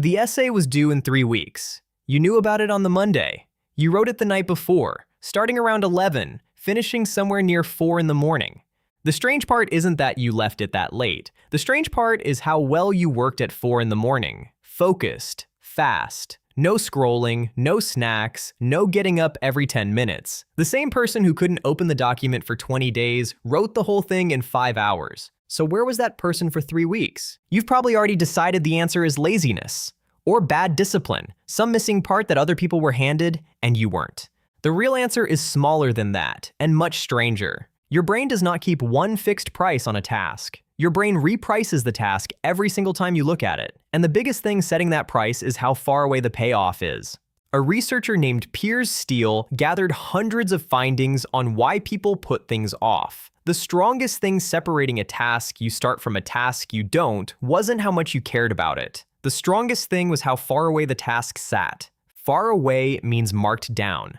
The essay was due in 3 weeks. You knew about it on the Monday. You wrote it the night before, starting around 11, finishing somewhere near 4 in the morning. The strange part isn't that you left it that late. The strange part is how well you worked at 4 in the morning. Focused, fast, no scrolling, no snacks, no getting up every 10 minutes. The same person who couldn't open the document for 20 days wrote the whole thing in 5 hours. So where was that person for 3 weeks? You've probably already decided the answer is laziness or bad discipline, some missing part that other people were handed and you weren't. The real answer is smaller than that and much stranger. Your brain does not keep one fixed price on a task. Your brain reprices the task every single time you look at it. And the biggest thing setting that price is how far away the payoff is. A researcher named Piers Steele gathered hundreds of findings on why people put things off. The strongest thing separating a task you start from a task you don't wasn't how much you cared about it. The strongest thing was how far away the task sat. Far away means marked down.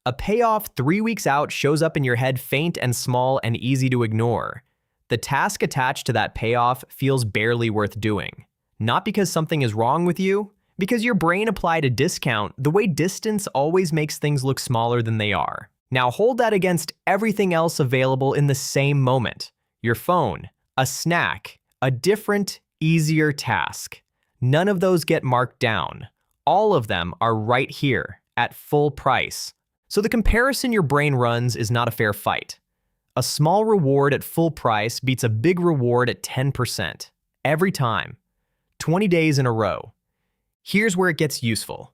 A payoff 3 weeks out shows up in your head faint and small and easy to ignore. The task attached to that payoff feels barely worth doing. Not because something is wrong with you, because your brain applied a discount the way distance always makes things look smaller than they are. Now hold that against everything else available in the same moment. Your phone, a snack, a different, easier task. None of those get marked down. All of them are right here at full price. So the comparison your brain runs is not a fair fight. A small reward at full price beats a big reward at 10%. Every time. 20 days in a row. Here's where it gets useful.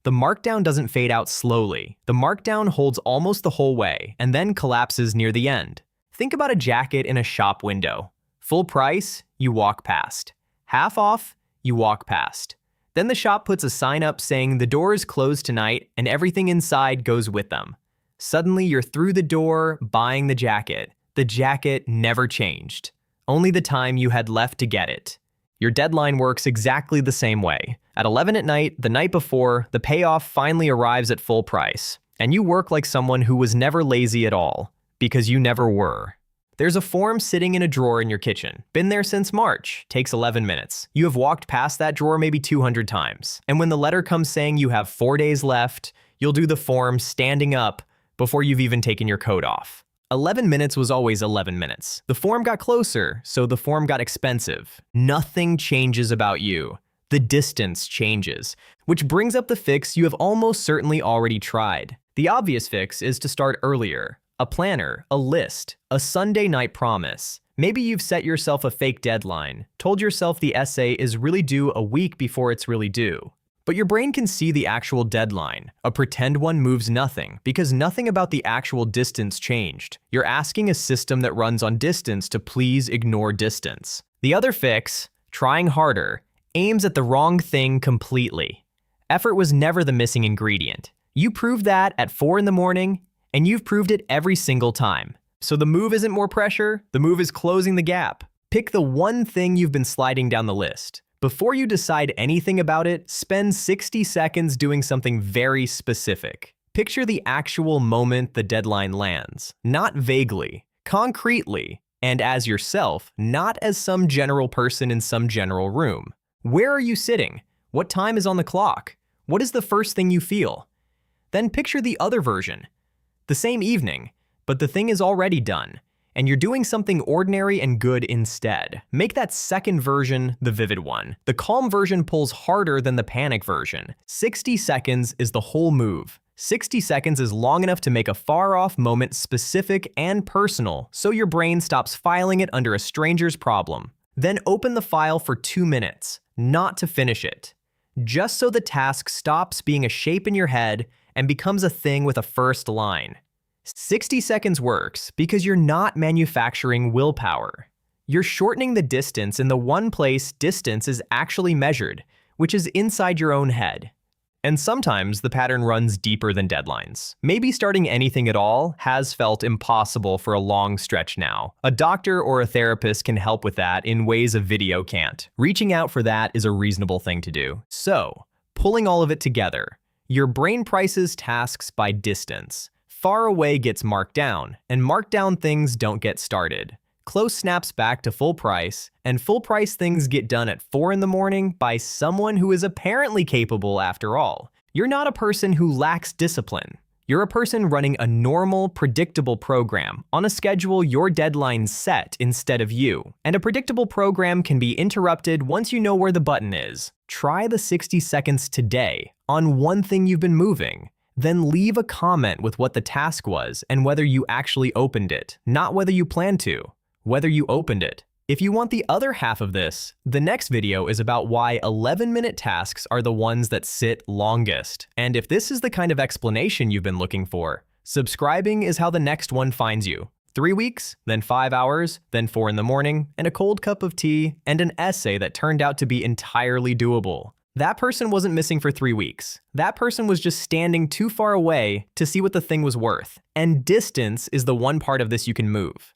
The markdown doesn't fade out slowly. The markdown holds almost the whole way and then collapses near the end. Think about a jacket in a shop window. Full price, you walk past. Half off, you walk past. Then the shop puts a sign up saying the door is closed tonight and everything inside goes with them. Suddenly you're through the door buying the jacket. The jacket never changed. Only the time you had left to get it. Your deadline works exactly the same way. At 11 at night, the night before, the payoff finally arrives at full price. And you work like someone who was never lazy at all, because you never were. There's a form sitting in a drawer in your kitchen. Been there since March. Takes 11 minutes. You have walked past that drawer maybe 200 times. And when the letter comes saying you have 4 days left, you'll do the form standing up before you've even taken your coat off. 11 minutes was always 11 minutes. The form got closer, so the form got expensive. Nothing changes about you. The distance changes, which brings up the fix you have almost certainly already tried. The obvious fix is to start earlier. A planner, a list, a Sunday night promise. Maybe you've set yourself a fake deadline, told yourself the essay is really due a week before it's really due. But your brain can see the actual deadline. A pretend one moves nothing, because nothing about the actual distance changed. You're asking a system that runs on distance to please ignore distance. The other fix, trying harder, aims at the wrong thing completely. Effort was never the missing ingredient. You proved that at 4 in the morning, and you've proved it every single time. So the move isn't more pressure, the move is closing the gap. Pick the one thing you've been sliding down the list. Before you decide anything about it, spend 60 seconds doing something very specific. Picture the actual moment the deadline lands, not vaguely, concretely, and as yourself, not as some general person in some general room. Where are you sitting? What time is on the clock? What is the first thing you feel? Then picture the other version. The same evening, but the thing is already done, and you're doing something ordinary and good instead. Make that second version the vivid one. The calm version pulls harder than the panic version. 60 seconds is the whole move. 60 seconds is long enough to make a far-off moment specific and personal, so your brain stops filing it under a stranger's problem. Then open the file for 2 minutes, not to finish it. Just so the task stops being a shape in your head and becomes a thing with a first line. 60 seconds works because you're not manufacturing willpower. You're shortening the distance in the one place distance is actually measured, which is inside your own head. And sometimes the pattern runs deeper than deadlines. Maybe starting anything at all has felt impossible for a long stretch now. A doctor or a therapist can help with that in ways a video can't. Reaching out for that is a reasonable thing to do. So, pulling all of it together, your brain prices tasks by distance. Far away gets marked down, and marked down things don't get started. close snaps back to full price, and full price things get done at 4 in the morning by someone who is apparently capable after all. You're not a person who lacks discipline. You're a person running a normal, predictable program on a schedule your deadline's set instead of you. And a predictable program can be interrupted once you know where the button is. Try the 60 seconds today on one thing you've been moving. Then leave a comment with what the task was and whether you actually opened it, not whether you plan to, whether you opened it. If you want the other half of this, the next video is about why 11-minute tasks are the ones that sit longest. And if this is the kind of explanation you've been looking for, subscribing is how the next one finds you. 3 weeks, then 5 hours, then 4 in the morning, and a cold cup of tea, and an essay that turned out to be entirely doable. That person wasn't missing for 3 weeks. That person was just standing too far away to see what the thing was worth. And distance is the one part of this you can move.